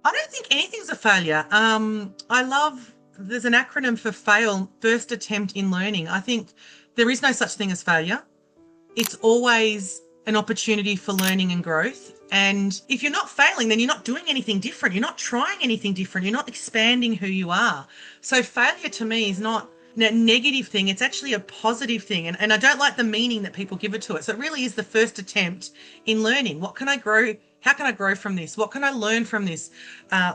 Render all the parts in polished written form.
I don't think anything's a failure. There's an acronym for FAIL, first attempt in learning. I think there is no such thing as failure. It's always an opportunity for learning and growth. And if you're not failing, then you're not doing anything different. You're not trying anything different. You're not expanding who you are. So failure to me is not a negative thing. It's actually a positive thing. And I don't like the meaning that people give it to it. So it really is the first attempt in learning. What can I grow? How can I grow from this? What can I learn from this?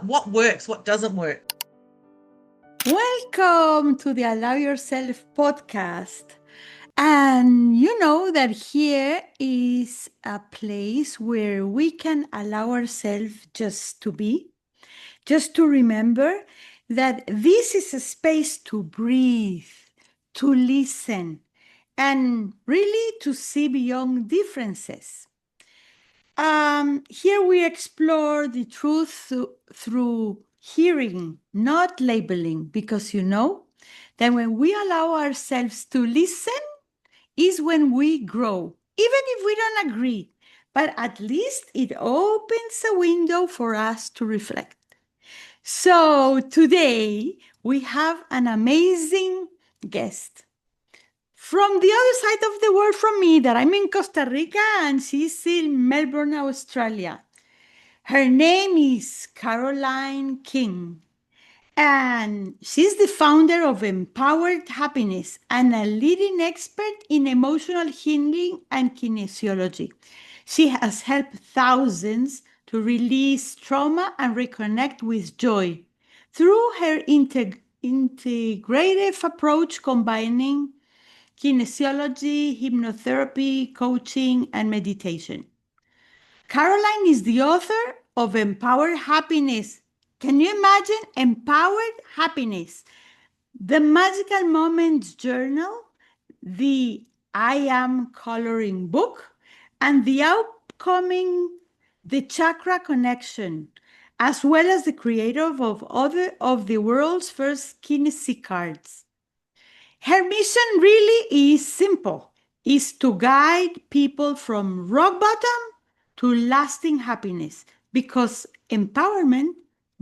What works? What doesn't work? Welcome to the Allow Yourself podcast. And you know that here is a place where we can allow ourselves just to be, just to remember that this is a space to breathe, to listen, and really to see beyond differences. Here we explore the truth through hearing, not labeling, because you know that when we allow ourselves to listen is when we grow, even if we don't agree, but at least it opens a window for us to reflect. So today we have an amazing guest from the other side of the world from me, that I'm in Costa Rica and she's in Melbourne, Australia. Her name is Carolyn King, and she's the founder of Empowered Happiness and a leading expert in emotional healing and kinesiology. She has helped thousands to release trauma and reconnect with joy through her integrative approach combining kinesiology, hypnotherapy, coaching, and meditation. Caroline is the author of Empowered Happiness. Can you imagine Empowered Happiness? The Magical Moments Journal, the I Am Coloring book, and the upcoming The Chakra Connection, as well as the creator of the world's first Kinesic Arts. Her mission really is simple, is to guide people from rock bottom to lasting happiness, because empowerment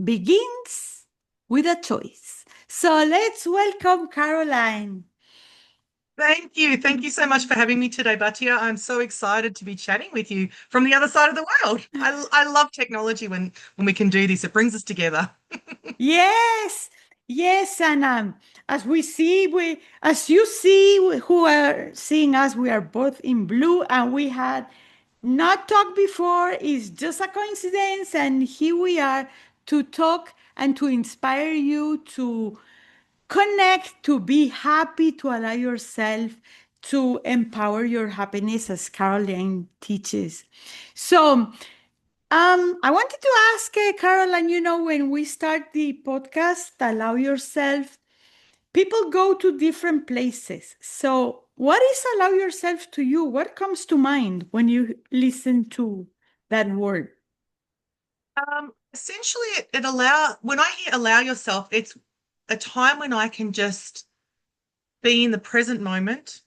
begins with a choice. So let's welcome Caroline. Thank you. Thank you so much for having me today, Batia. I'm so excited to be chatting with you from the other side of the world. I love technology when we can do this. It brings us together. Yes, yes, and as we see, as you see, who are seeing us, we are both in blue, and we had not talked before. It's just a coincidence, and here we are to talk and to inspire you to connect, to be happy, to allow yourself to empower your happiness, as Caroline teaches. So, I wanted to ask Caroline, when we start the podcast, allow yourself, people go to different places. So, what is allow yourself to you? What comes to mind when you listen to that word? Essentially, when I hear allow yourself, it's a time when I can just be in the present moment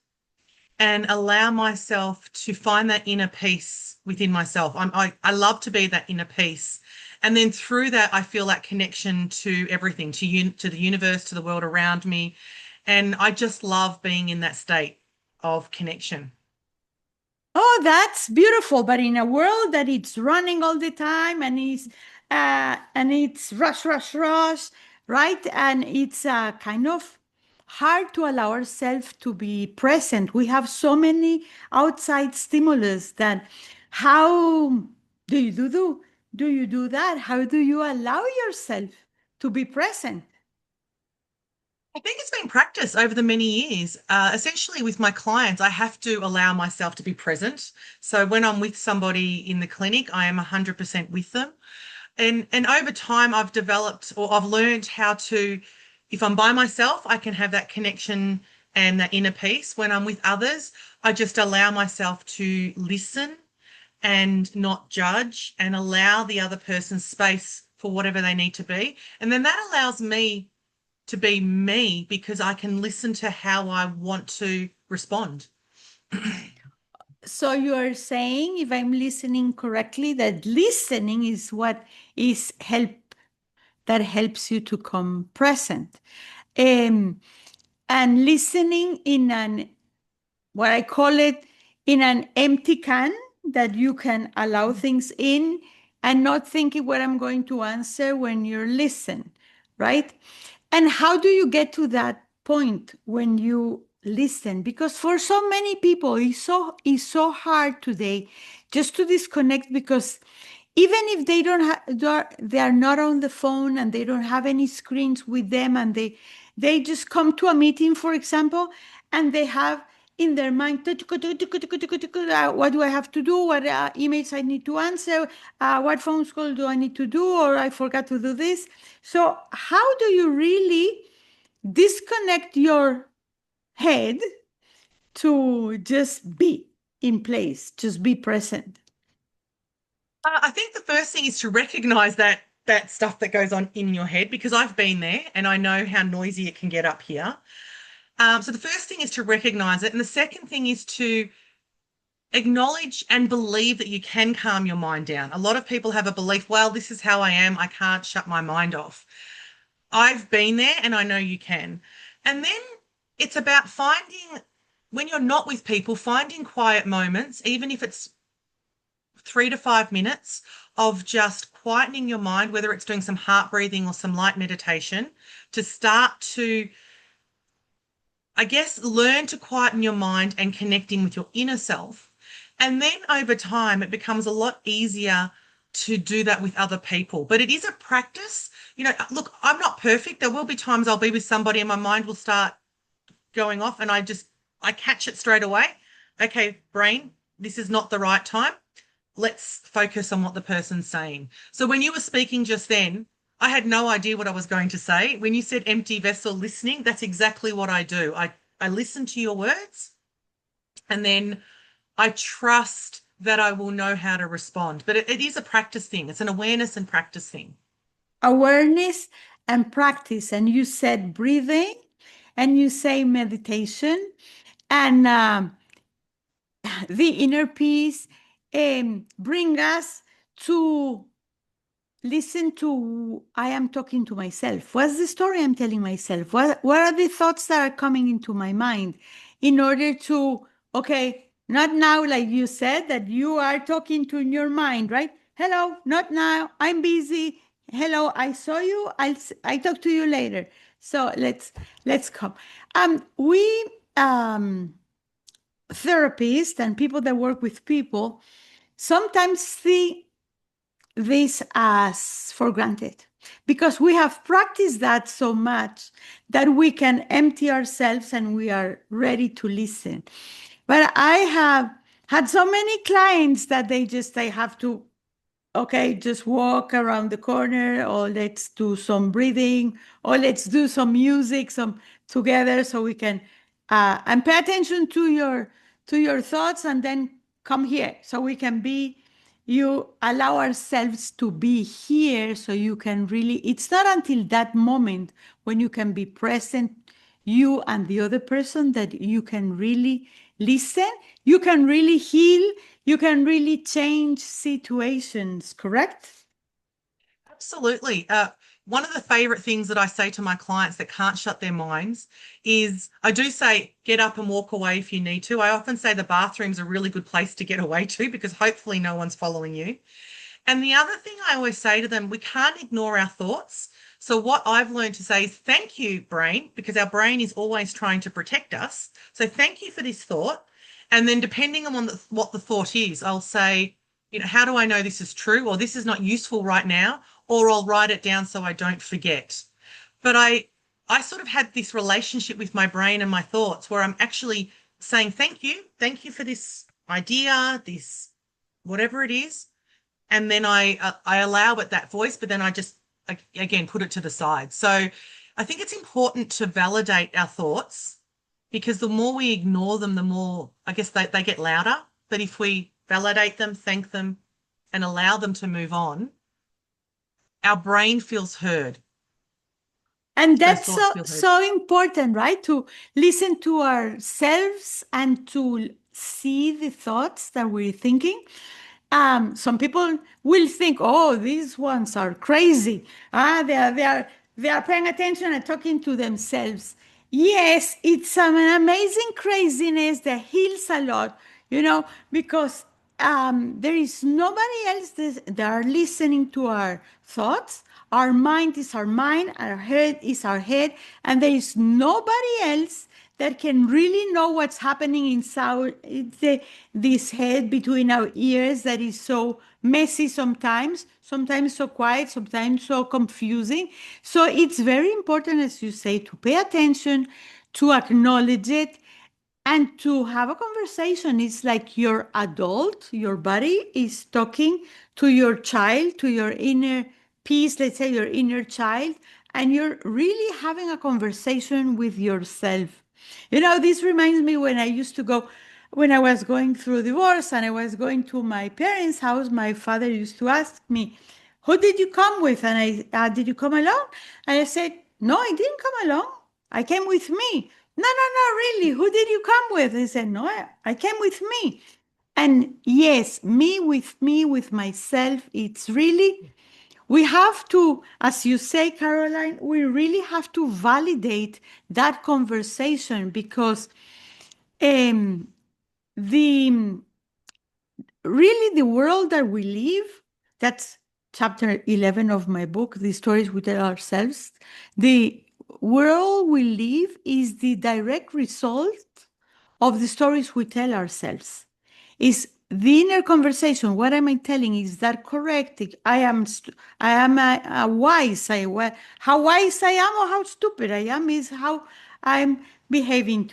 and allow myself to find that inner peace within myself. I love to be that inner peace. And then through that, I feel that connection to everything, to the universe, to the world around me. And I just love being in that state of connection. Oh, that's beautiful. But in a world that it's running all the time and it's rush, rush, rush, right? And it's kind of hard to allow ourselves to be present. We have so many outside stimulus that how do you do you do that? How do you allow yourself to be present? I think it's been practice over the many years. Essentially, with my clients, I have to allow myself to be present. So when I'm with somebody in the clinic, I am 100% with them. And over time, I've learned how to, if I'm by myself, I can have that connection and that inner peace. When I'm with others, I just allow myself to listen and not judge and allow the other person's space for whatever they need to be. And then that allows me to be me because I can listen to how I want to respond. So you are saying, if I'm listening correctly, that listening is what is help. that helps you to come present. Um, and listening in an, what I call it, in an empty can, that you can allow things in and not thinking what I'm going to answer when you're listen, right? And how do you get to that point when you listen? Because for so many people, it's so hard today just to disconnect, because even if they don't have, they are not on the phone and they don't have any screens with them, and they just come to a meeting, for example, and they have in their mind, what do I have to do? What emails I need to answer? What phone call do I need to do? Or I forgot to do this. So how do you really disconnect your head to just be in place, just be present? I think the first thing is to recognize that stuff that goes on in your head, because I've been there and I know how noisy it can get up here. So the first thing is to recognize it. And the second thing is to acknowledge and believe that you can calm your mind down. A lot of people have a belief, well, this is how I am. I can't shut my mind off. I've been there and I know you can. And then it's about finding, when you're not with people, finding quiet moments, even if it's 3 to 5 minutes of just quietening your mind, whether it's doing some heart breathing or some light meditation, to start to, I guess, learn to quieten your mind and connecting with your inner self. And then over time, it becomes a lot easier to do that with other people. But it is a practice. Look, I'm not perfect. There will be times I'll be with somebody and my mind will start going off and I catch it straight away. Okay, brain, this is not the right time. Let's focus on what the person's saying. So when you were speaking just then, I had no idea what I was going to say. When you said empty vessel listening, that's exactly what I do. I listen to your words and then I trust that I will know how to respond. But it is a practice thing. It's an awareness and practice thing. Awareness and practice. And you said breathing, and you say meditation, and the inner peace, bring us to listen to, I am talking to myself. What's the story I'm telling myself? What are the thoughts that are coming into my mind, in order to, okay, not now, like you said, that you are talking to your mind, right? Hello, not now, I'm busy. Hello, I saw you. I talk to you later. So let's come. We therapists and people that work with people sometimes see this as for granted, because we have practiced that so much that we can empty ourselves and we are ready to listen. But I have had so many clients that they have to, okay, just walk around the corner, or let's do some breathing, or let's do some music, some together, so we can and pay attention to your thoughts, and then come here, so we can be, you allow ourselves to be here, so you can really, it's not until that moment when you can be present, you and the other person, that you can really listen, you can really heal, you can really change situations, correct? Absolutely. One of the favorite things that I say to my clients that can't shut their minds is, I do say, get up and walk away if you need to. I often say the bathroom's a really good place to get away to, because hopefully no one's following you. And the other thing I always say to them, we can't ignore our thoughts. So what I've learned to say is, thank you, brain, because our brain is always trying to protect us. So thank you for this thought. And then depending on what the thought is, I'll say, how do I know this is true? Or this is not useful right now, or I'll write it down so I don't forget. But I sort of had this relationship with my brain and my thoughts where I'm actually saying, thank you for this idea, this whatever it is. And then I allow it that voice, but then I just, again, put it to the side. So I think it's important to validate our thoughts, because the more we ignore them, the more, I guess, they get louder. But if we validate them, thank them, and allow them to move on, our brain feels heard. And Those that's thoughts so feel heard. so important, right? To listen to ourselves and to see the thoughts that we're thinking. some people will think, oh, these ones are crazy. They are paying attention and talking to themselves. Yes, it's an amazing craziness that heals a lot, because there is nobody else that are listening to our thoughts. Our mind is our mind, our head is our head, and there is nobody else that can really know what's happening inside this head between our ears that is so messy sometimes so quiet, sometimes so confusing. So it's very important, as you say, to pay attention, to acknowledge it, and to have a conversation. It's like your adult, your body is talking to your child, to your inner peace, let's say your inner child, and you're really having a conversation with yourself. This reminds me when I used to go, when I was going through divorce and I was going to my parents' house, my father used to ask me, who did you come with? And did you come alone? And I said, no, I didn't come alone. I came with me. No, no, no, really. Who did you come with? He said, no, I came with me. And yes, me, with myself, it's really, we have to, as you say, Caroline, we really have to validate that conversation because um, the really the world that we live, that's chapter 11 of my book, The Stories We Tell Ourselves. The world we live is the direct result of the stories we tell ourselves. Is the inner conversation, what am I telling? Is that correct? I am wise. How wise I am or how stupid I am is how I'm behaving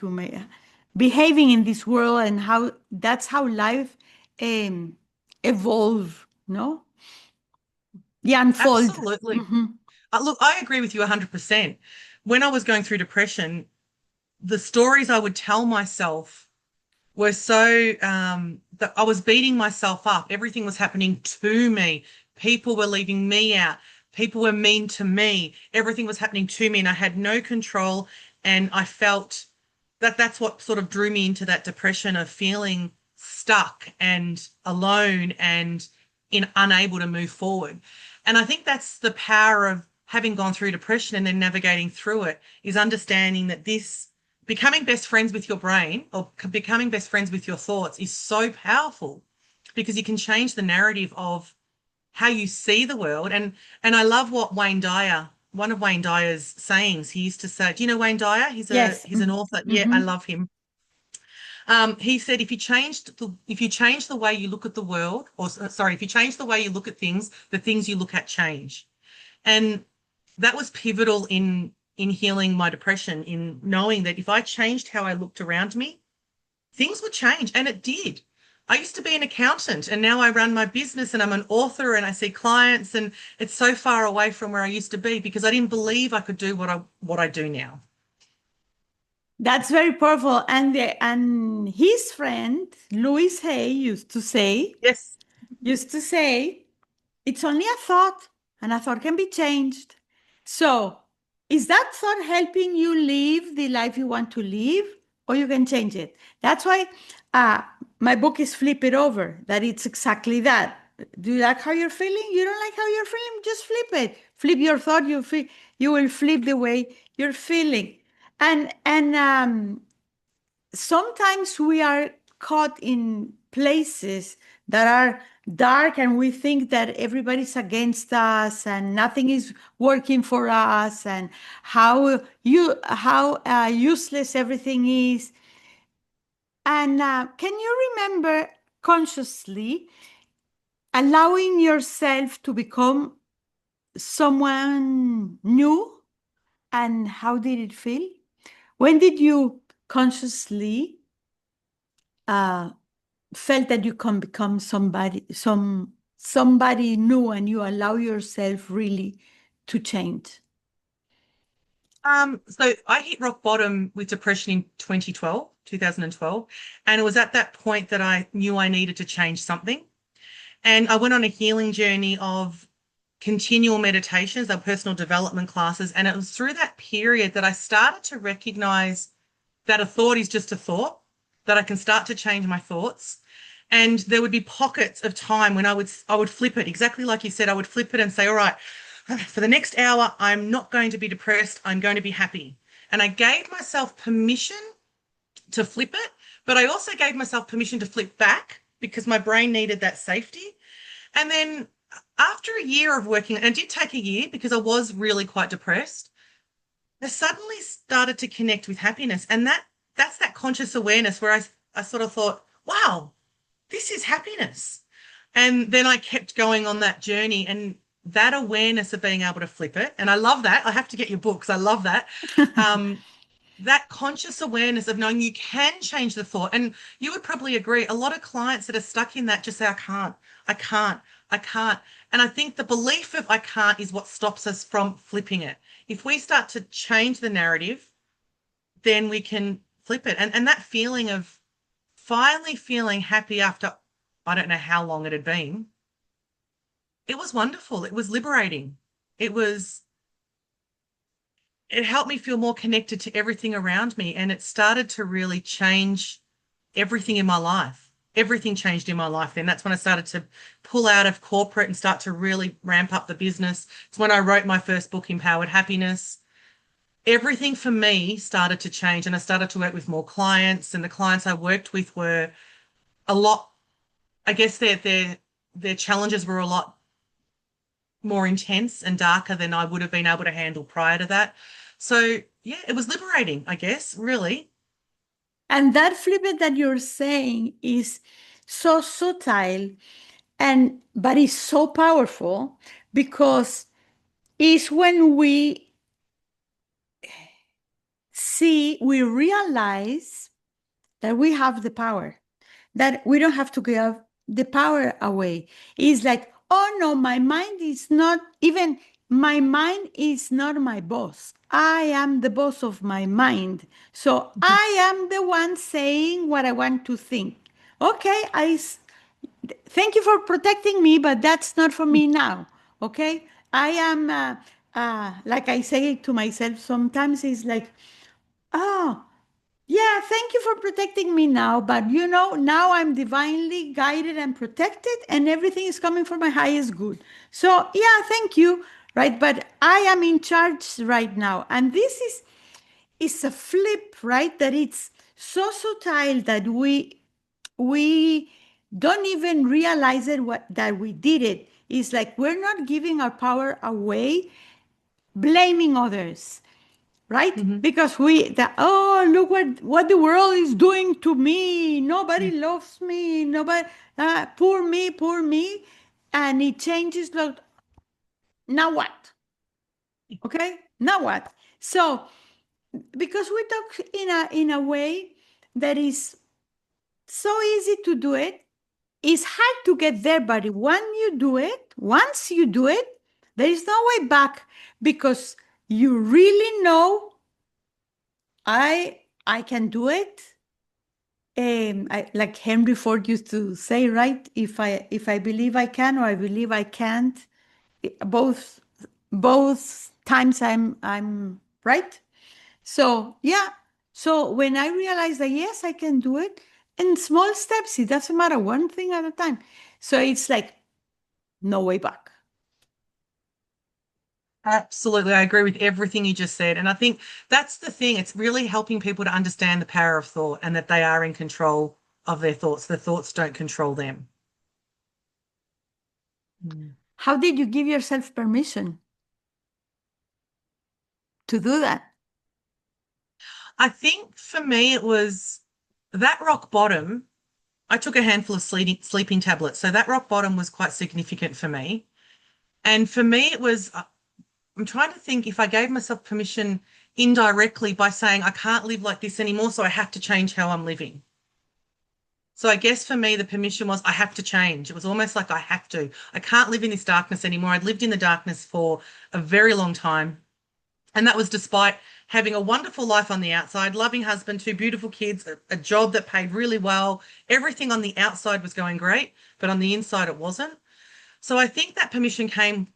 in this world, and how that's how life um, evolve, no? Yeah, unfold. Absolutely. Mhm. Look, I agree with you 100%. When I was going through depression, the stories I would tell myself were so that I was beating myself up. Everything was happening to me. People were leaving me out. People were mean to me. Everything was happening to me, and I had no control. And I felt that that's what sort of drew me into that depression of feeling stuck and alone and unable to move forward. And I think that's the power of having gone through depression and then navigating through it, is understanding that this becoming best friends with your brain or becoming best friends with your thoughts is so powerful, because you can change the narrative of how you see the world. And I love what one of Wayne Dyer's sayings, he used to say, do you know Wayne Dyer? Yes. He's an author. Yeah, I Mhm. love him. He said, if you change the way you look at the world, or sorry, if you change the way you look at things, the things you look at change. And that was pivotal in healing my depression, in knowing that if I changed how I looked around me, things would change. And it did. I used to be an accountant, and now I run my business and I'm an author and I see clients, and it's so far away from where I used to be because I didn't believe I could do what I do now. That's very powerful. And his friend Louis Hay Yes. used to say, it's only a thought, and a thought can be changed. So, is that thought helping you live the life you want to live, or you can change it? That's why uh, my book is Flip It Over, that it's exactly that. Do you like how you're feeling? You don't like how you're feeling? Just flip it. Flip your thought, you will flip the way you're feeling. And sometimes we are caught in places that are dark, and we think that everybody's against us and nothing is working for us, and how useless everything is. And can you remember consciously allowing yourself to become someone new, and how did it feel? When did you consciously uh, felt that you can become somebody new, and you allow yourself really to change? So I hit rock bottom with depression in 2012, and it was at that point that I knew I needed to change something. And I went on a healing journey of continual meditations, they're personal development classes. And it was through that period that I started to recognize that a thought is just a thought, that I can start to change my thoughts. And there would be pockets of time when I would flip it, exactly like you said. I would flip it and say, all right, for the next hour, I'm not going to be depressed. I'm going to be happy. And I gave myself permission to flip it, but I also gave myself permission to flip back because my brain needed that safety. And then after a year of working, and it did take a year because I was really quite depressed, I suddenly started to connect with happiness. And that's that conscious awareness where I sort of thought, wow, this is happiness. And then I kept going on that journey, and that awareness of being able to flip it. And I love that. I have to get your books. I love that. Um, that conscious awareness of knowing you can change the thought. And you would probably agree, a lot of clients that are stuck in that just say, I can't, I can't, I can't. And I think the belief of I can't is what stops us from flipping it. If we start to change the narrative, then we can flip it. And that feeling of finally feeling happy after I don't know how long it had been, it was wonderful. It was liberating. It was it helped me feel more connected to everything around me. And it started to really change everything in my life. Everything changed in my life then. That's when I started to pull out of corporate and start to really ramp up the business. It's when I wrote my first book, Empowered Happiness. Everything for me started to change, and I started to work with more clients, and the clients I worked with were a lot, I guess their challenges were a lot more intense and darker than I would have been able to handle prior to that. So yeah, it was liberating, I guess, really. And that flipping that you're saying is so subtle and but it's so powerful because it's when we realize that we have the power, that we don't have to give the power away. It's like, oh no, my mind is not my boss. I am the boss of my mind. So I am the one saying what I want to think. Okay, thank you for protecting me, but that's not for me now. Okay, I am, like I say to myself sometimes, it's like, oh, yeah, thank you for protecting me now. But now I'm divinely guided and protected, and everything is coming for my highest good. So, yeah, thank you. Right. But I am in charge right now. And this is a flip, right? That it's so subtle that we don't even realize that we did it. It's like we're not giving our power away, blaming others, right? Mm-hmm. Because oh, look what the world is doing to me. Nobody Yeah. loves me. Nobody, poor me. And it changes. Look, now what? Okay, now what? So because we talk in a way that is so easy to do it, it's hard to get there. But once you do it, there is no way back because you really know I can do it. Like Henry Ford used to say, right? If I believe I can or I believe I can't, both both times I'm right. So yeah. So when I realized that yes, I can do it in small steps, it doesn't matter, one thing at a time. So it's like no way back. Absolutely. I agree with everything you just said. And I think that's the thing. It's really helping people to understand the power of thought and that they are in control of their thoughts. The thoughts don't control them. Mm. How did you give yourself permission to do that? I think for me, it was that rock bottom. I took a handful of sleeping tablets. So that rock bottom was quite significant for me. And for me, it was, I'm trying to think if I gave myself permission indirectly by saying, I can't live like this anymore, so I have to change how I'm living. So I guess for me, the permission was I have to change. It was almost like I have to. I can't live in this darkness anymore. I'd lived in the darkness for a very long time. And that was despite having a wonderful life on the outside, loving husband, two beautiful kids, a job that paid really well. Everything on the outside was going great, but on the inside it wasn't. So I think that permission came,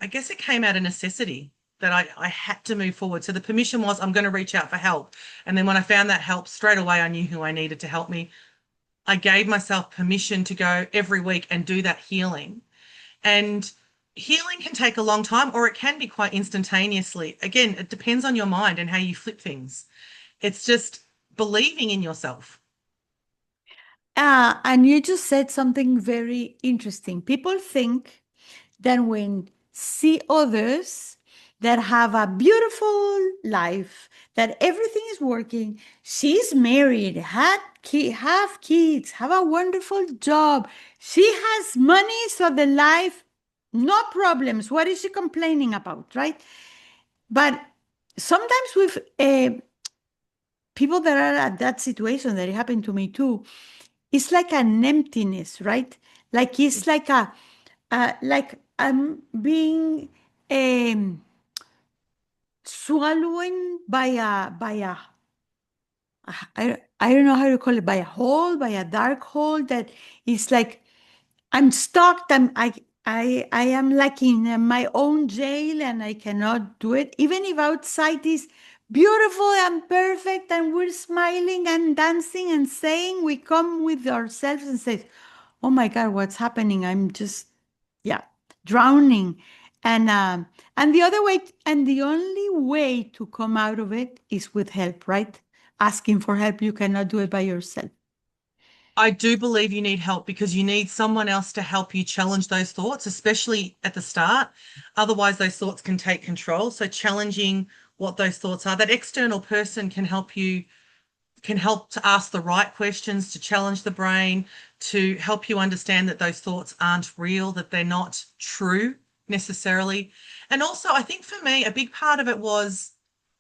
I guess it came out of necessity that I had to move forward. So the permission was I'm going to reach out for help. And then when I found that help straight away, I knew who I needed to help me. I gave myself permission to go every week and do that healing. And healing can take a long time or it can be quite instantaneously. Again, it depends on your mind and how you flip things. It's just believing in yourself. And you just said something very interesting. People think that when see others that have a beautiful life, that everything is working, she's married, have kids, have a wonderful job, she has money, so the life, no problems. What is she complaining about, right? But sometimes with people that are at that situation, that it happened to me too, it's like an emptiness, right? Like it's like I'm being um, swallowed I don't know how to call it, by a hole, by a dark hole that is like I'm stuck. I am like in my own jail and I cannot do it. Even if outside is beautiful and perfect and we're smiling and dancing and saying, we come with ourselves and say, oh my God, what's happening? I'm just, yeah, drowning. And the other way, and the only way to come out of it is with help, right? Asking for help. You cannot do it by yourself. I do believe you need help because you need someone else to help you challenge those thoughts, especially at the start. Otherwise, those thoughts can take control. So challenging what those thoughts are, that external person can help to ask the right questions, to challenge the brain, to help you understand that those thoughts aren't real, that they're not true necessarily. And also, I think for me, a big part of it was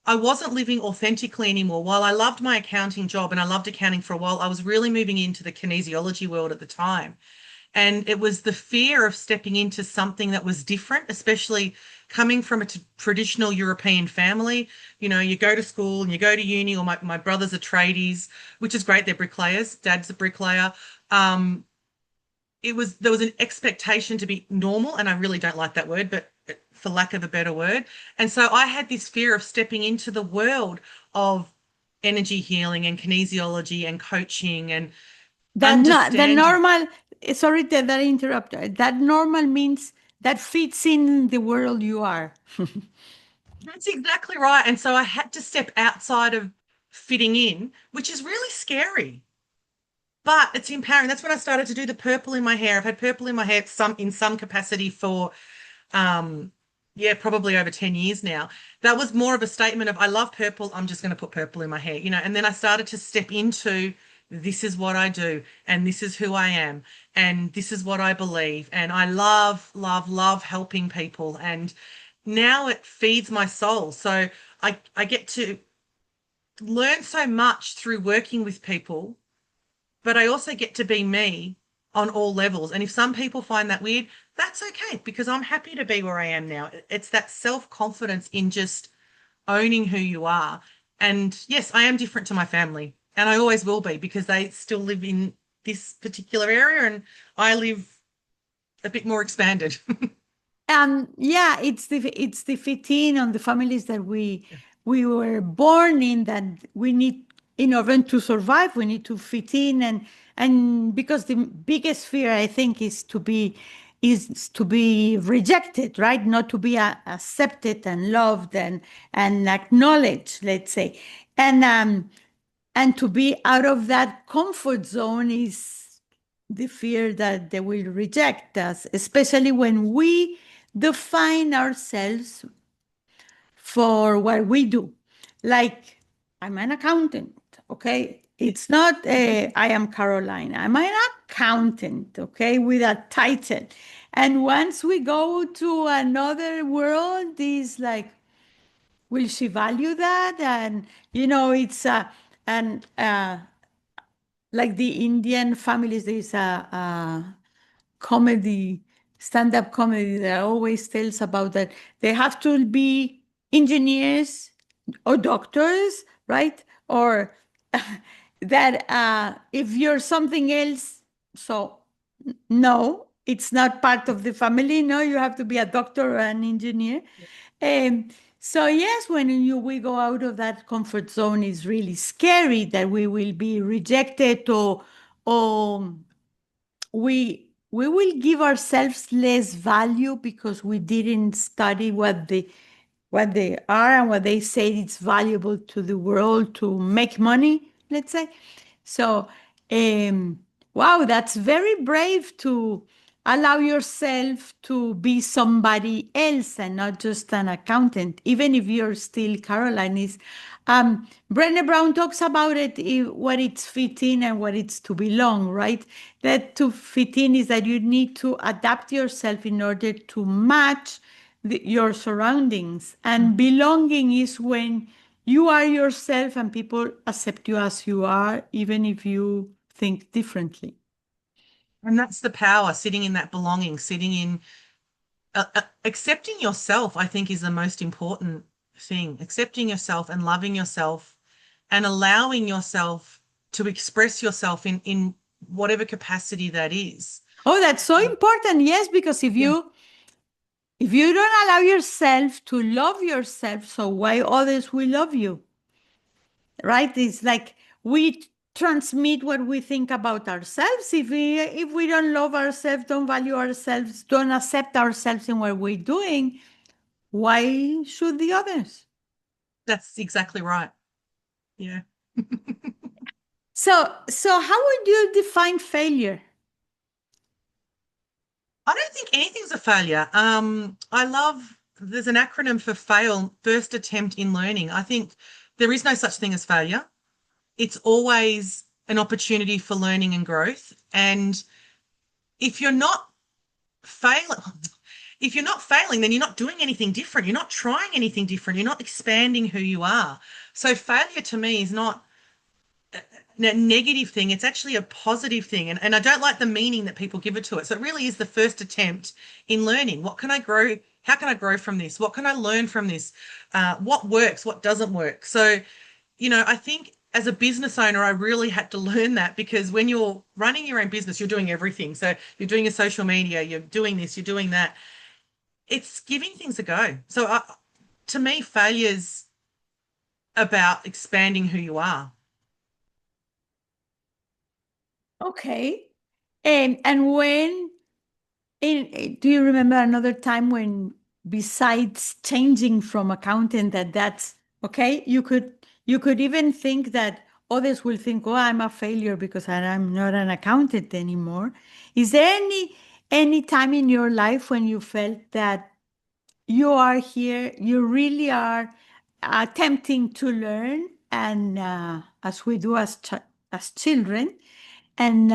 I wasn't living authentically anymore. While I loved my accounting job and I loved accounting for a while, I was really moving into the kinesiology world at the time. And it was the fear of stepping into something that was different, especially coming from a traditional European family. You know, you go to school and you go to uni, or my brothers are tradies, which is great. They're bricklayers. Dad's a bricklayer. Um, there was an expectation to be normal, and I really don't like that word, but for lack of a better word. And so I had this fear of stepping into the world of energy healing and kinesiology and coaching and That not the understanding. normal, sorry that I interrupt. That normal means that fits in the world you are. That's exactly right. And so I had to step outside of fitting in, which is really scary, but it's empowering. That's when I started to do the purple in my hair. I've had purple in my hair in some capacity for um yeah, probably over 10 years now. That was more of a statement of I love purple, I'm just going to put purple in my hair, and then I started to step into this is what I do and this is who I am and this is what I believe and I love, love, love helping people, and now it feeds my soul. So I get to learn so much through working with people, but I also get to be me on all levels. And if some people find that weird, that's okay because I'm happy to be where I am now. It's that self-confidence in just owning who you are. And yes, I am different to my family, and I always will be because they still live in this particular area and I live a bit more expanded. Yeah, it's the 15 on the families that we were born in, that we need, in order to survive, we need to fit in. And because the biggest fear, I think, is to be rejected, right? Not to be accepted and loved and acknowledged, let's say. And to be out of that comfort zone is the fear that they will reject us, especially when we define ourselves for what we do. Like, I'm an accountant, okay? It's not I am Caroline. I'm an accountant, okay, with a title. And once we go to another world, is like, will she value that? And it's and like the Indian families, there's a comedy, stand-up comedy that always tells about that they have to be engineers or doctors, right? Or that if you're something else, so no, it's not part of the family. No, you have to be a doctor or an engineer. Um, so yes, when we go out of that comfort zone, it's really scary that we will be rejected or we will give ourselves less value because we didn't study what they are and what they say it's valuable to the world to make money, let's say. So, um, wow, that's very brave to allow yourself to be somebody else and not just an accountant, even if you're still Caroline is. Brené Brown talks about it, what it's fit in and what it's to belong, right? That to fit in is that you need to adapt yourself in order to match your surroundings. And belonging is when you are yourself and people accept you as you are, even if you think differently. And that's the power, sitting in that belonging, sitting in accepting yourself, I think is the most important thing. Accepting yourself and loving yourself and allowing yourself to express yourself in whatever capacity that is. Oh, that's so important. Yes, because Yeah, if you don't allow yourself to love yourself, so why others will love you? Right? It's like we transmit what we think about ourselves. If we don't love ourselves, don't value ourselves, don't accept ourselves in what we're doing, why should the others? that's exactly right. Yeah. So how would you define failure? I don't think anything's a failure. I love there's an acronym for fail, first attempt in learning. I think there is no such thing as failure. It's always an opportunity for learning and growth. And if you're not failing, if you're not failing, then you're not doing anything different. You're not trying anything different. You're not expanding who you are. So failure to me is not a negative thing. It's actually a positive thing. And I don't like the meaning that people give it to it. So it really is the first attempt in learning. What can I grow? How can I grow from this? What can I learn from this? What works? What doesn't work? So, I think as a business owner, I really had to learn that because when you're running your own business, you're doing everything. So you're doing your social media, you're doing this, you're doing that. It's giving things a go. So to me, failure's about expanding who you are. Okay. And do you remember another time when, besides changing from accountant, that's okay? You could even think that others will think, "Oh, I'm a failure because I'm not an accountant anymore." Is there any time in your life when you felt that you are here, you really are attempting to learn, and as we do as children, and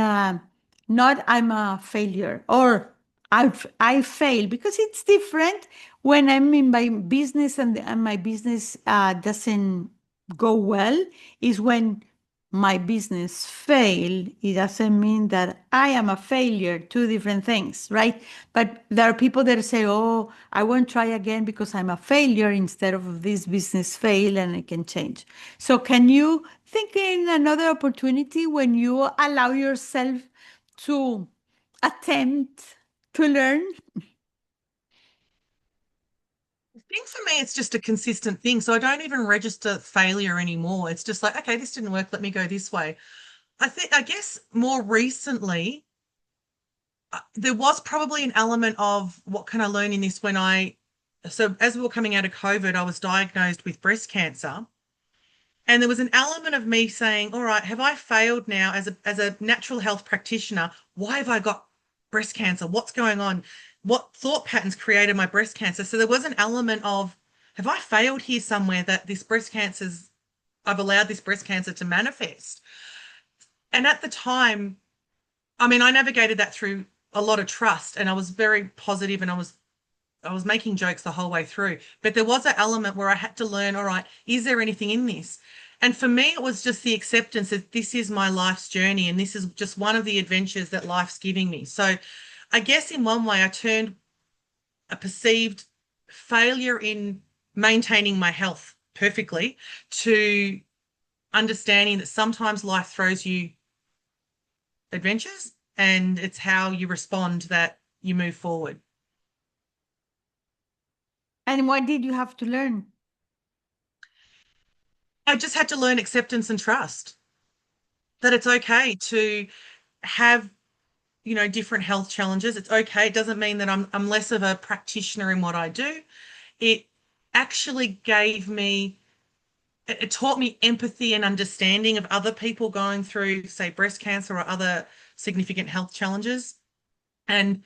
not I'm a failure or I fail, because it's different when I'm in my business and my business doesn't go well, is when my business fail. It doesn't mean that I am a failure, two different things, right? But there are people that say, oh, I won't try again because I'm a failure, instead of this business fail and I can change. So can you think in another opportunity when you allow yourself to attempt to learn? I think for me, it's just a consistent thing. So I don't even register failure anymore. It's just like, okay, this didn't work. Let me go this way. I guess more recently, there was probably an element of what can I learn in this so as we were coming out of COVID, I was diagnosed with breast cancer. And there was an element of me saying, all right, have I failed now as a natural health practitioner? Why have I got breast cancer? What's going on? What thought patterns created my breast cancer? So there was an element of, have I failed here somewhere that I've allowed this breast cancer to manifest? And at the time, I mean, I navigated that through a lot of trust and I was very positive and I was making jokes the whole way through, but there was an element where I had to learn, all right, is there anything in this? And for me, it was just the acceptance that this is my life's journey and this is just one of the adventures that life's giving me. So I guess in one way, I turned a perceived failure in maintaining my health perfectly to understanding that sometimes life throws you adventures and it's how you respond that you move forward. And what did you have to learn? I just had to learn acceptance and trust that it's okay to have, different health challenges. It's okay. It doesn't mean that I'm less of a practitioner in what I do. It actually it taught me empathy and understanding of other people going through, say, breast cancer or other significant health challenges. And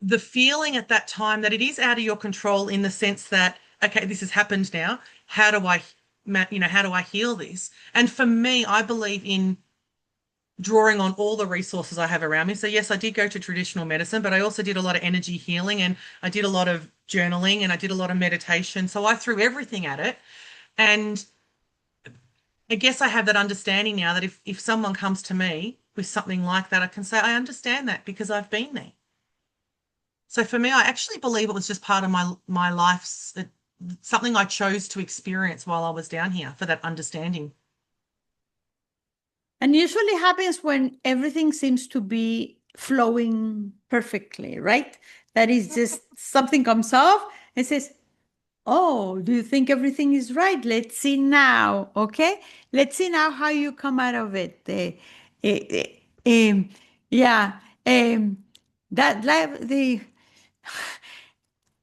the feeling at that time that it is out of your control in the sense that, okay, this has happened now. How do I heal this? And for me, I believe in drawing on all the resources I have around me. So yes, I did go to traditional medicine, but I also did a lot of energy healing and I did a lot of journaling and I did a lot of meditation. So I threw everything at it. And I guess I have that understanding now that if someone comes to me with something like that, I can say, I understand that because I've been there. So for me, I actually believe it was just part of my life's something I chose to experience while I was down here for that understanding. And usually happens when everything seems to be flowing perfectly, right? That is just something comes off and says, oh, do you think everything is right? Let's see now, okay? Let's see now how you come out of it. Eh, um, yeah, that life,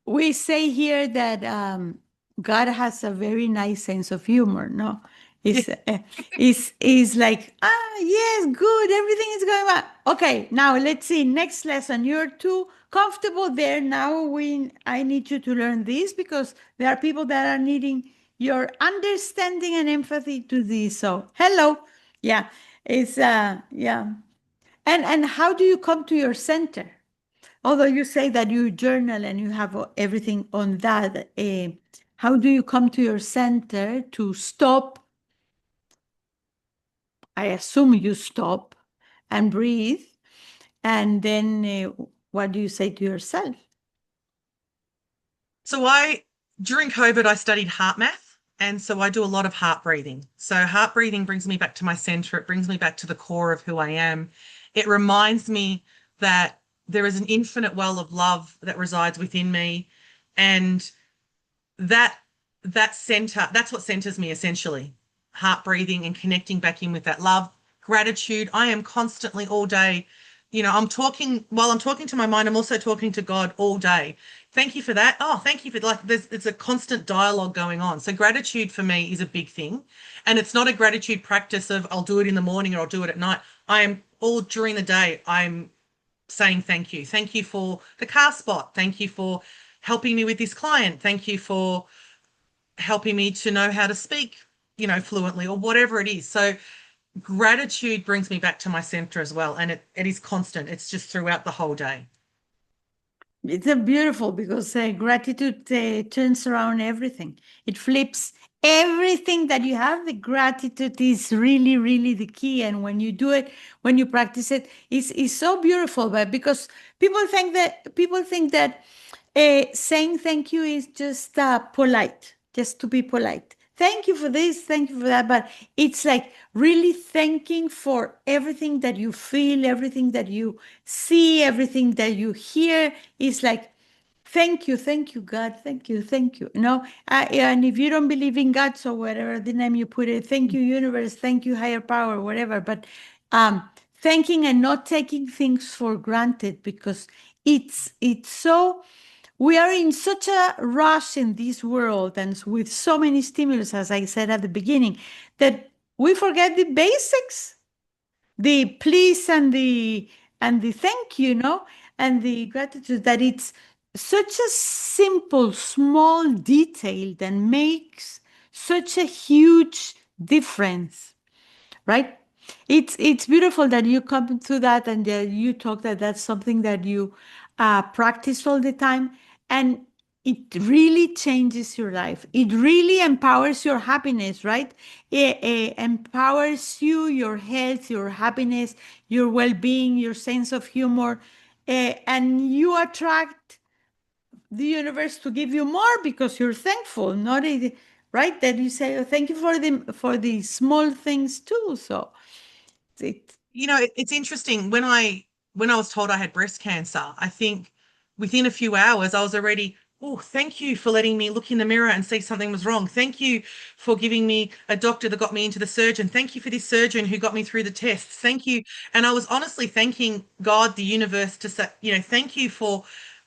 we say here that God has a very nice sense of humor, no? Yeah. Is like, yes, good, everything is going well. Okay, now let's see, next lesson. You're too comfortable there. Now I need you to learn this because there are people that are needing your understanding and empathy to this. So, hello. Yeah, it's yeah. And how do you come to your center? Although you say that you journal and you have everything on that, how do you come to your center to stop? I assume you stop and breathe. And then what do you say to yourself? So during COVID, I studied heart math. And so I do a lot of heart breathing. So heart breathing brings me back to my center. It brings me back to the core of who I am. It reminds me that there is an infinite well of love that resides within me. And that that center, that's what centers me essentially. Heart breathing and connecting back in with that love, gratitude. I am constantly all day, while I'm talking to my mind, I'm also talking to God all day. Thank you for that. Oh, thank you for like it's a constant dialogue going on. So gratitude for me is a big thing. And it's not a gratitude practice of I'll do it in the morning or I'll do it at night. I am all during the day. I'm saying thank you. Thank you for the car spot. Thank you for helping me with this client. Thank you for helping me to know how to speak, fluently or whatever it is. So gratitude brings me back to my center as well. And it is constant. It's just throughout the whole day. It's a beautiful because gratitude turns around everything. It flips everything that you have. The gratitude is really, really the key. And when you do it, when you practice it, it's so beautiful. But because people think that saying thank you is just polite, just to be polite. Thank you for this, thank you for that. But it's like really thanking for everything that you feel, everything that you see, everything that you hear. It's like, thank you, God, thank you, thank you. And if you don't believe in God, so whatever the name you put it, thank you, universe, thank you, higher power, whatever. But thanking and not taking things for granted because it's so we are in such a rush in this world and with so many stimulus, as I said at the beginning, that we forget the basics, the please and the thank you, and the gratitude, that it's such a simple, small detail that makes such a huge difference, right? It's beautiful that you come to that and that you talk that that's something that you practice all the time, and it really changes your life. It really empowers your happiness, right? It empowers you, your health, your happiness, your well-being, your sense of humor, and you attract the universe to give you more because you're thankful, not right, that you say, oh, thank you for the small things too. So it, It's interesting. When I was told I had breast cancer, I think within a few hours I was already, oh, thank you for letting me look in the mirror and see something was wrong. Thank you for giving me a doctor that got me into the surgeon. Thank you for this surgeon who got me through the tests. Thank you. And I was honestly thanking God, the universe, to say, thank you for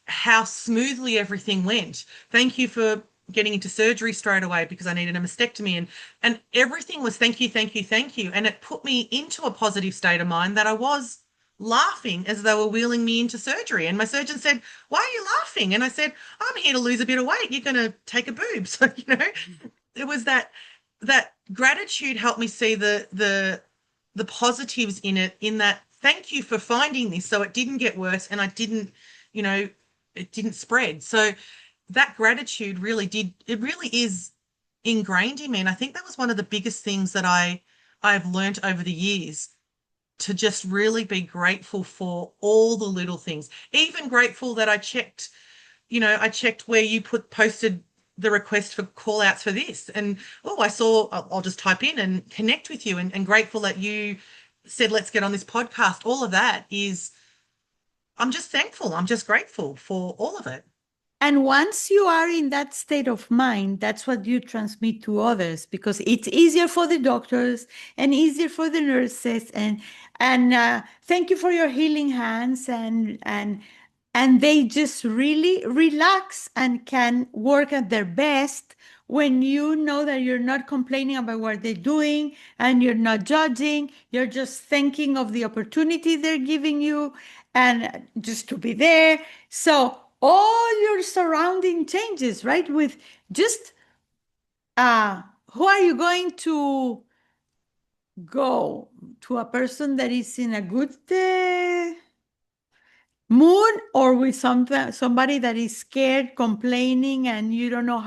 how smoothly everything went. Thank you for getting into surgery straight away because I needed a mastectomy, and everything was thank you, thank you, thank you. And it put me into a positive state of mind that I was laughing as they were wheeling me into surgery. And my surgeon said, "Why are you laughing?" And I said, "I'm here to lose a bit of weight. You're going to take a boob." So, it was that gratitude helped me see the positives in it, in that thank you for finding this so it didn't get worse and I didn't, it didn't spread. So that gratitude it really is ingrained in me. And I think that was one of the biggest things that I've learned over the years, to just really be grateful for all the little things. Even grateful that I checked where you posted the request for call outs for this. And oh, I saw, I'll just type in and connect with you, and grateful that you said, let's get on this podcast. All of that is, I'm just thankful. I'm just grateful for all of it. And once you are in that state of mind, that's what you transmit to others, because it's easier for the doctors and easier for the nurses. And thank you for your healing hands, and they just really relax and can work at their best when you know that you're not complaining about what they're doing and you're not judging. You're just thinking of the opportunity they're giving you and just to be there. So all your surrounding changes, right? With just who are you going to go to? A person that is in a good mood, or with somebody that is scared, complaining, and you don't know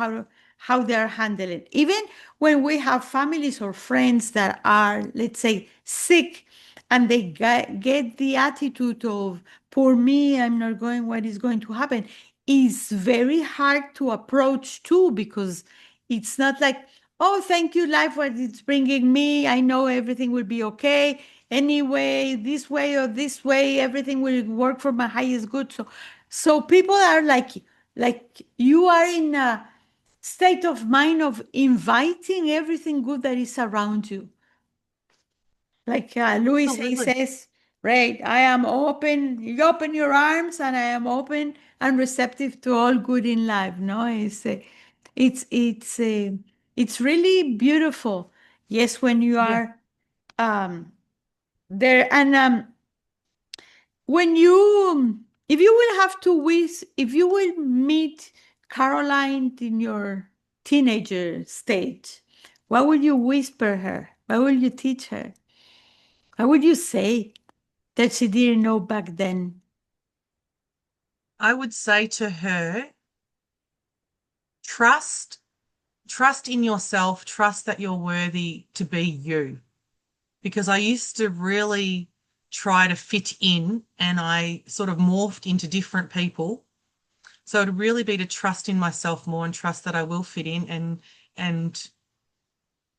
how they're handling it. Even when we have families or friends that are, let's say, sick, and they get the attitude of poor me, I'm not going, what is going to happen, is very hard to approach too, because it's not like, oh, thank you, life, what it's bringing me, I know everything will be okay anyway, this way or this way, everything will work for my highest good. So people are like you are in a state of mind of inviting everything good that is around you. Like Louis, he Absolutely. says, right, I am open, you open your arms, and I am open and receptive to all good in life. No, it's, it's, uh, it's really beautiful. Yes, when you Yeah. are there. And when you, if you will have to wish, if you will meet Caroline in your teenager stage, what will you whisper her? What will you teach her? What would you say that she didn't know back then? I would say to her, trust, trust in yourself, trust that you're worthy to be you. Because I used to really try to fit in, and I sort of morphed into different people. So it'd really be to trust in myself more and trust that I will fit in, and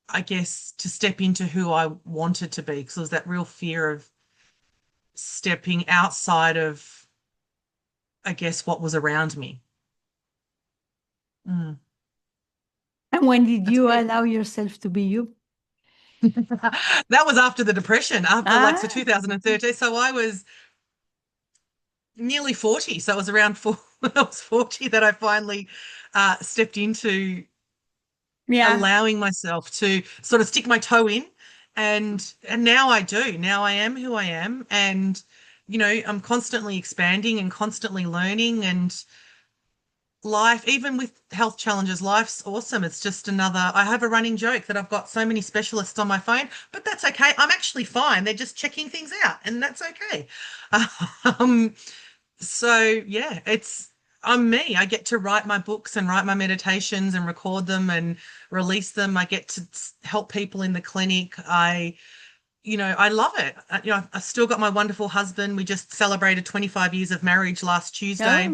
I guess to step into who I wanted to be, because there was that real fear of stepping outside of, I guess, what was around me. Mm, And when did that's you good. allow yourself to be you? That was after the depression, after so Ah, 2013. So I was nearly 40. So it was around when I was 40 that I finally stepped into yeah. allowing myself to sort of stick my toe in. And now I do. Now I am who I am. And, I'm constantly expanding and constantly learning. And life, even with health challenges, life's awesome. It's just I have a running joke that I've got so many specialists on my phone, but that's okay. I'm actually fine. They're just checking things out, and that's okay. Um, so yeah, I'm me. I get to write my books and write my meditations and record them and release them. I get to help people in the clinic. I love it. I still got my wonderful husband. We just celebrated 25 years of marriage last Tuesday.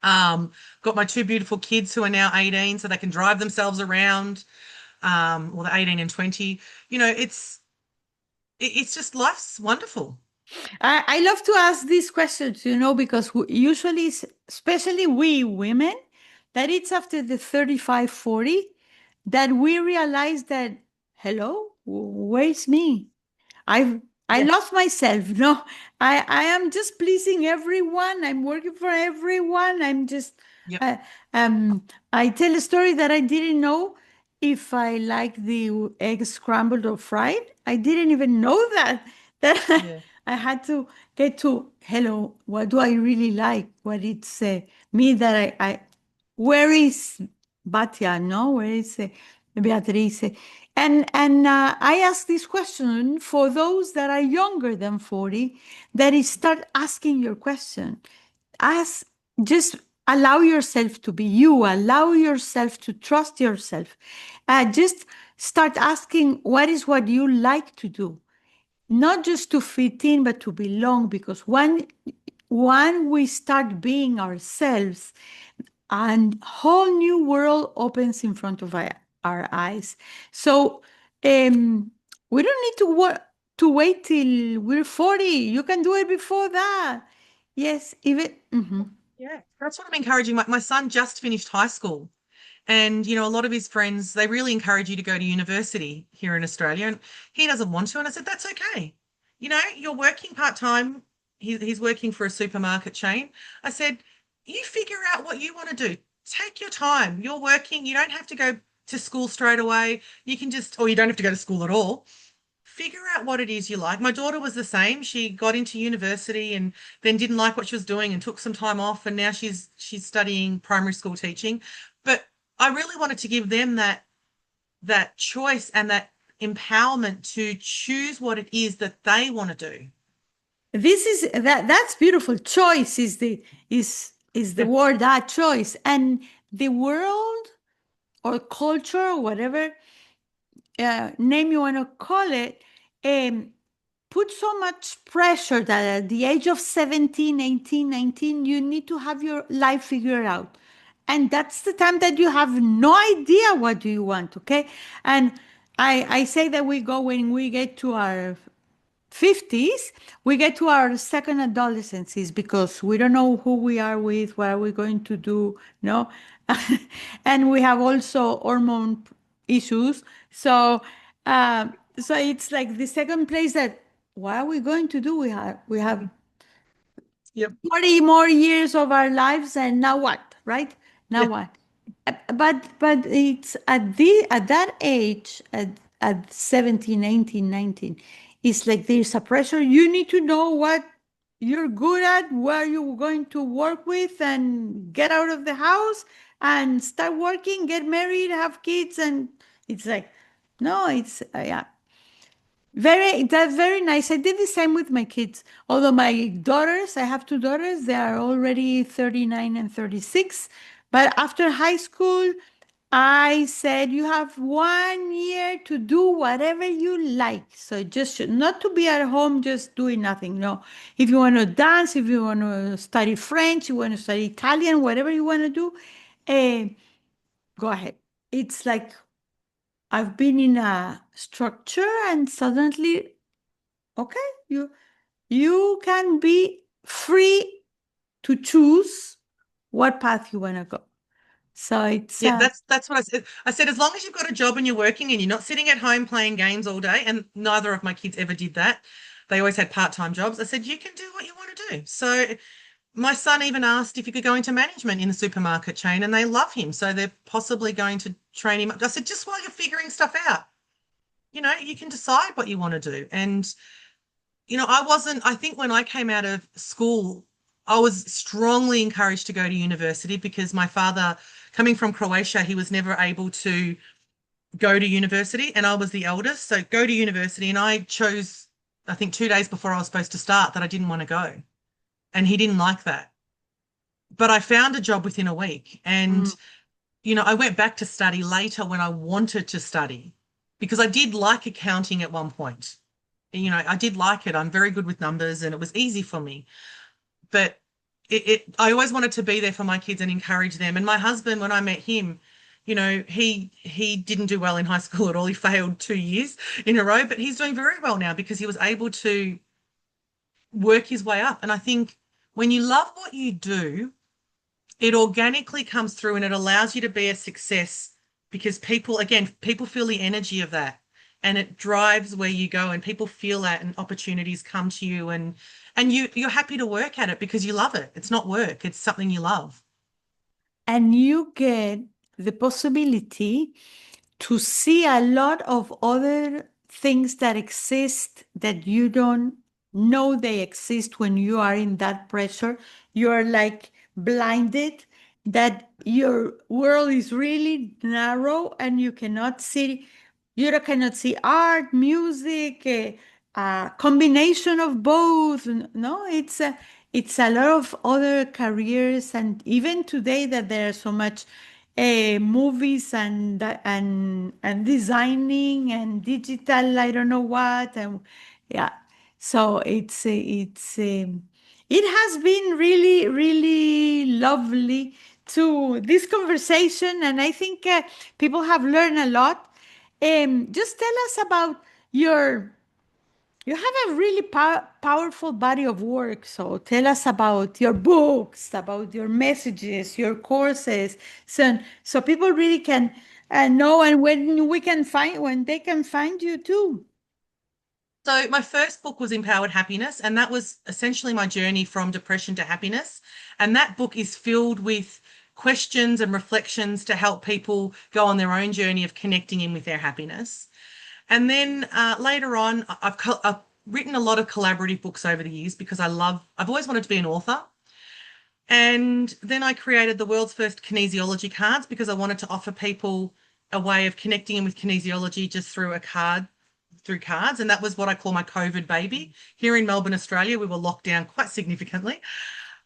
Oh. Got my two beautiful kids who are now 18, so they can drive themselves around. Well, they're 18 and 20. It's just life's wonderful. I love to ask these questions, because usually, especially we women, that it's after the 35, 40 that we realize that, hello, where's me? I Yeah. lost myself. No, I am just pleasing everyone. I'm working for everyone. I'm just Yep. uh, um I tell a story that I didn't know if I like the egg scrambled or fried. I didn't even know that Yeah. I had to get to, hello, what do I really like? What it's me that I where is Batia? No, where is Beatrice? And I ask this question for those that are younger than 40, that is start asking your question. Ask, just allow yourself to be you, allow yourself to trust yourself. Just start asking what you like to do, not just to fit in, but to belong. Because when we start being ourselves, and whole new world opens in front of our eyes. So we don't need to wait till we're 40. You can do it before that. Yes, even Yeah. That's what I'm encouraging. My son just finished high school. And, a lot of his friends, they really encourage you to go to university here in Australia. And he doesn't want to. And I said, that's okay. You're working part-time. He's working for a supermarket chain. I said, you figure out what you want to do. Take your time. You're working. You don't have to go to school straight away. You can just, or you don't have to go to school at all. Figure out what it is you like. My daughter was the same. She got into university and then didn't like what she was doing and took some time off. And now she's studying primary school teaching. But I really wanted to give them that choice and that empowerment to choose what it is that they want to do. this is that's beautiful. Choice is the Yeah. word, that choice. And the world or culture or whatever name you want to call it, um, put so much pressure that at the age of 17, 18, 19, you need to have your life figured out. And that's the time that you have no idea what do you want, okay? And I say that we go, when we get to our 50s, we get to our second adolescences, because we don't know who we are with, what are we going to do, no? And we have also hormone issues. So it's like the second place that, what are we going to do? We have Yep. 40 more years of our lives, and now what, right? Now Yeah. what? But it's at that age, at 17, 18, 19, it's like there's a pressure. You need to know what you're good at, where you're going to work with, and get out of the house and start working, get married, have kids. And it's like, no, it's yeah, that's very nice. I did the same with my kids. Although my daughters, I have two daughters, they are already 39 and 36. But after high school, I said, you have 1 year to do whatever you like. So just not to be at home just doing nothing. No. If you want to dance, if you want to study French, you want to study Italian, whatever you want to do, eh, go ahead. It's like I've been in a structure, and suddenly, okay, you can be free to choose what path you want to go. So it's Yeah, that's what I said. I said, as long as you've got a job and you're working and you're not sitting at home playing games all day, and neither of my kids ever did that. They always had part-time jobs. I said, you can do what you want to do. So my son even asked if he could go into management in the supermarket chain, and they love him. So they're possibly going to train him up. I said, just while you're figuring stuff out, you can decide what you want to do. And, I think when I came out of school, I was strongly encouraged to go to university because my father, coming from Croatia, he was never able to go to university, and I was the eldest. So go to university. And I chose, I think 2 days before I was supposed to start, that I didn't want to go. And he didn't like that. But I found a job within a week. mm, And, I went back to study later when I wanted to study because I did like accounting at one point. I did like it. I'm very good with numbers and it was easy for me. But I always wanted to be there for my kids and encourage them. And my husband, when I met him, he didn't do well in high school at all. He failed 2 years in a row, but he's doing very well now because he was able to work his way up. And I think when you love what you do, It organically comes through and it allows you to be a success because people, again, people feel the energy of that and it drives where you go and people feel that and opportunities come to you and you're happy to work at it because you love it. It's not work, it's something you love. And you get the possibility to see a lot of other things that exist that you don't know they exist when you are in that pressure. You are like blinded that your world is really narrow and you cannot see art, music, a combination of both. No, it's a lot of other careers, and even today that there are so much movies and designing and digital, I don't know what, and yeah. So it has been really really lovely to this conversation, and I think people have learned a lot. Just tell us about your you have a really powerful body of work. So tell us about your books, about your messages, your courses, so people really can know, and when they can find you too. So my first book was Empowered Happiness, and that was essentially my journey from depression to happiness. And that book is filled with questions and reflections to help people go on their own journey of connecting in with their happiness. And then later on, I've written a lot of collaborative books over the years because I've always wanted to be an author. And then I created the world's first kinesiology cards because I wanted to offer people a way of connecting in with kinesiology just through cards. And that was what I call my COVID baby. Here in Melbourne, Australia, we were locked down quite significantly.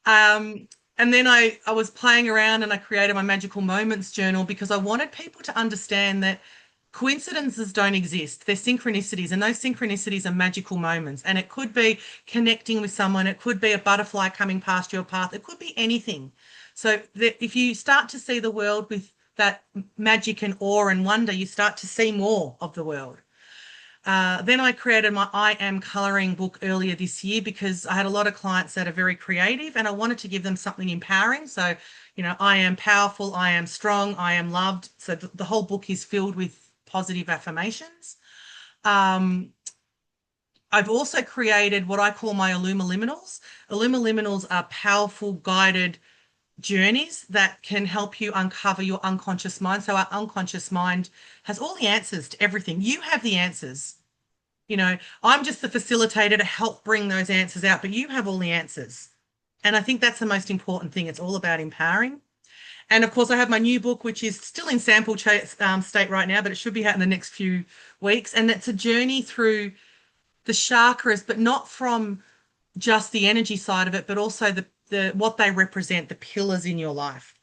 And then I was playing around and I created my magical moments journal because I wanted people to understand that coincidences don't exist. They're synchronicities, and those synchronicities are magical moments. And it could be connecting with someone, it could be a butterfly coming past your path, it could be anything. So that if you start to see the world with that magic and awe and wonder, you start to see more of the world. Then I created my I Am Colouring book earlier this year because I had a lot of clients that are very creative and I wanted to give them something empowering. So, I am powerful, I am strong, I am loved. So the whole book is filled with positive affirmations. I've also created what I call my Illumiliminals. Illumiliminals are powerful guided journeys that can help you uncover your unconscious mind. So our unconscious mind has all the answers to everything. You have the answers. I'm just the facilitator to help bring those answers out, but you have all the answers. And I think that's the most important thing. It's all about empowering. And of course, I have my new book, which is still in sample state right now, but it should be out in the next few weeks. And it's a journey through the chakras, but not from just the energy side of it, but also the what they represent, the pillars in your life.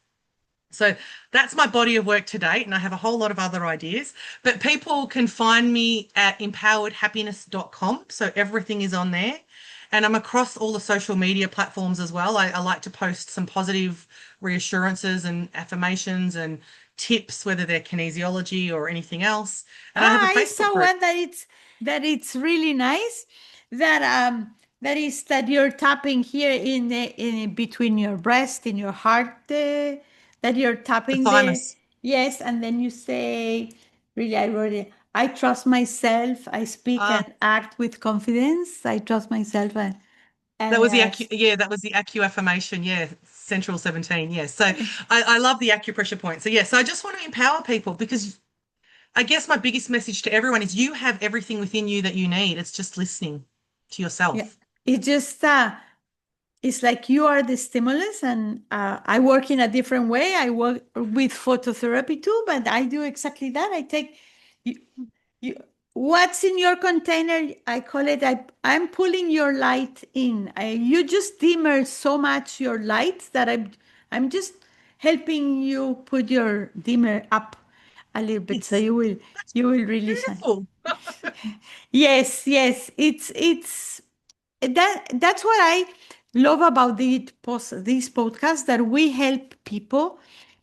So that's my body of work to date, and I have a whole lot of other ideas. But people can find me at empoweredhappiness.com. So everything is on there. And I'm across all the social media platforms as well. I like to post some positive reassurances and affirmations and tips, whether they're kinesiology or anything else. And I have a I Facebook saw group. one that it's really nice that is that you're tapping here in between your breast in your heart, that you're The tapping the thymus. yes, and then you say, really, I wrote it. I trust myself. I speak Uh, and act with confidence. I trust myself, that and was the that was the acu affirmation. Yeah, Central 17. Yeah. So I love the acupressure point. So yeah, so I just want to empower people because I guess my biggest message to everyone is you have everything within you that you need. It's just listening to yeah, yourself. it just it's like you are the stimulus, and I work in a different way. I work with phototherapy too, but I do exactly that. I take you, you, what's in your container. I call it. I'm pulling your light in. You just dimmer so much your light that I'm just helping you put your dimmer up a little bit, so It's you will really shine. beautiful. Yes, yes, that's what I love about these podcasts, that we help people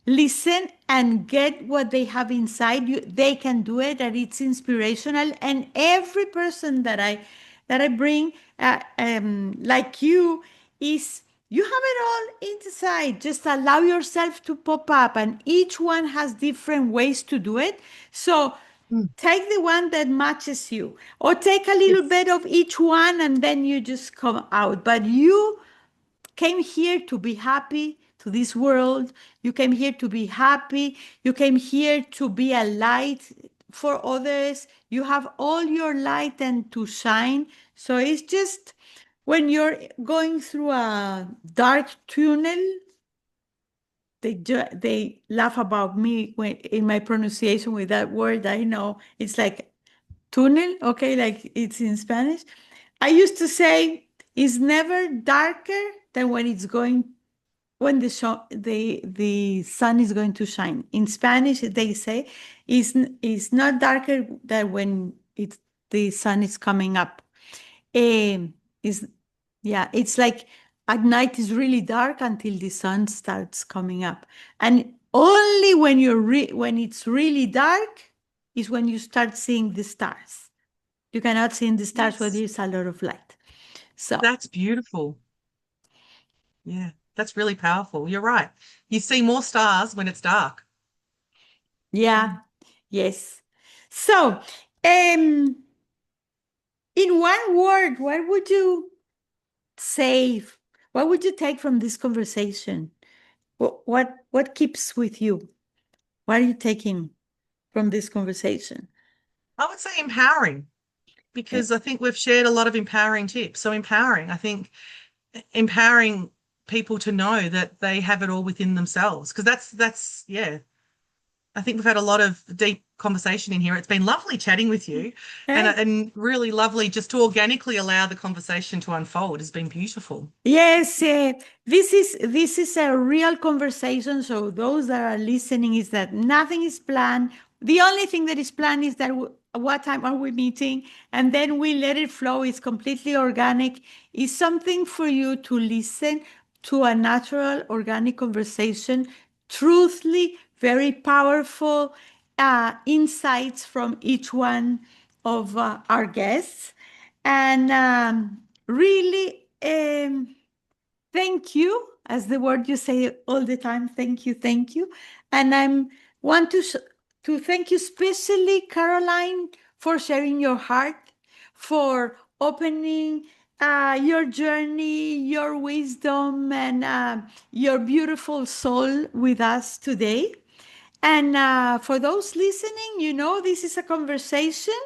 listen and get what they have inside you. They can do it, and it's inspirational. And every person that I bring, like you, is You have it all inside. Just allow yourself to pop up, and each one has different ways to do it. So Mm. take the one that matches you, or take a little Yes. bit of each one, and then you just come out. But you came here to be happy to this world. You came here to be happy. You came here to be a light for others. You have all your light and to shine. So it's just when you're going through a dark tunnel, they laugh about me when in my pronunciation with that word. I know it's like tunnel, okay, like it's in Spanish. I used to say it's never darker than when it's going when the sun is going to shine. In Spanish, they say is not darker than when the sun is coming up. Is Yeah, it's like at night is really dark until the sun starts coming up, and only when when it's really dark is when you start seeing the stars. You cannot see in the stars where Yes. there's a lot of light. So, That's beautiful. Yeah. That's really powerful. You're right. You see more stars when it's dark. yeah, yes. So, um, in one word, what would you say? What would you take from this conversation? What keeps with you? What are you taking from this conversation? I would say empowering Eh, because I think we've shared a lot of empowering tips. So empowering, I think empowering people to know that they have it all within themselves because that's yeah. I think we've had a lot of deep conversation in here. It's been lovely chatting with you eh, and really lovely just to organically allow the conversation to unfold has been beautiful. Yes, this is a real conversation. So those that are listening is that nothing is planned. The only thing that is planned is that what time are we meeting, and then we let it flow. It's completely organic. It's something for you to listen to a natural, organic conversation. Truthfully, very powerful insights from each one of our guests, and really. Thank you, as the word you say all the time. Thank you, thank you. And I'm want to thank you especially, Caroline, for sharing your heart, for opening your journey, your wisdom, and your beautiful soul with us today. And for those listening, this is a conversation,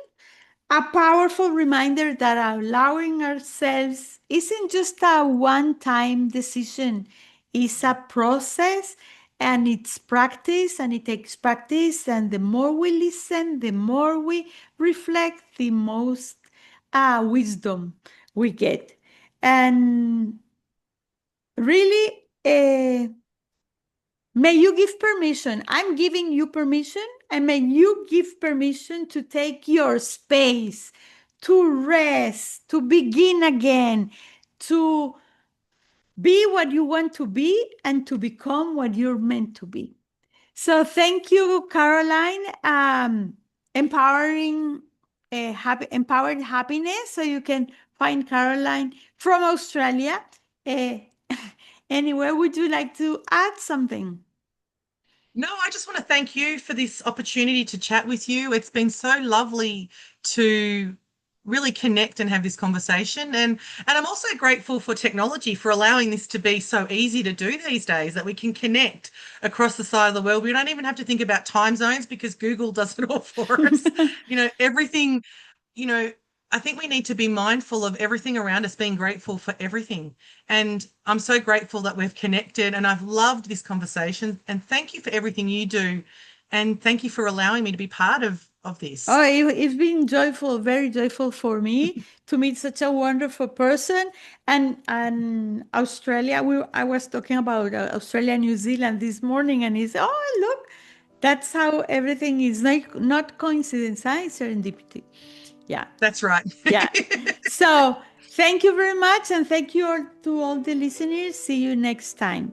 a powerful reminder that allowing ourselves isn't just a one time decision, it's a process, and it's practice, and it takes practice. And the more we listen, the more we reflect, the most wisdom we get. And really, may you give permission. I'm giving you permission, and may you give permission to take your space, to rest, to begin again, to be what you want to be, and to become what you're meant to be. So thank you, Caroline. Empowering empowered happiness. So you can find Caroline from Australia. Uh, anywhere, would you like to add something? No, I just want to thank you for this opportunity to chat with you. It's been so lovely to really connect and have this conversation. And I'm also grateful for technology for allowing this to be so easy to do these days that we can connect across the side of the world. We don't even have to think about time zones because Google does it all for us. Everything, you know, I think we need to be mindful of everything around us, being grateful for everything. And I'm so grateful that we've connected and I've loved this conversation. And thank you for everything you do. And thank you for allowing me to be part of this. Oh, it's been joyful, very joyful for me to meet such a wonderful person. And Australia, I was talking about Australia, New Zealand this morning, and it's look, that's how everything is not coincidence, huh? It's serendipity. Yeah, That's right. yeah. So thank you very much, and thank you all to all the listeners. See you next time.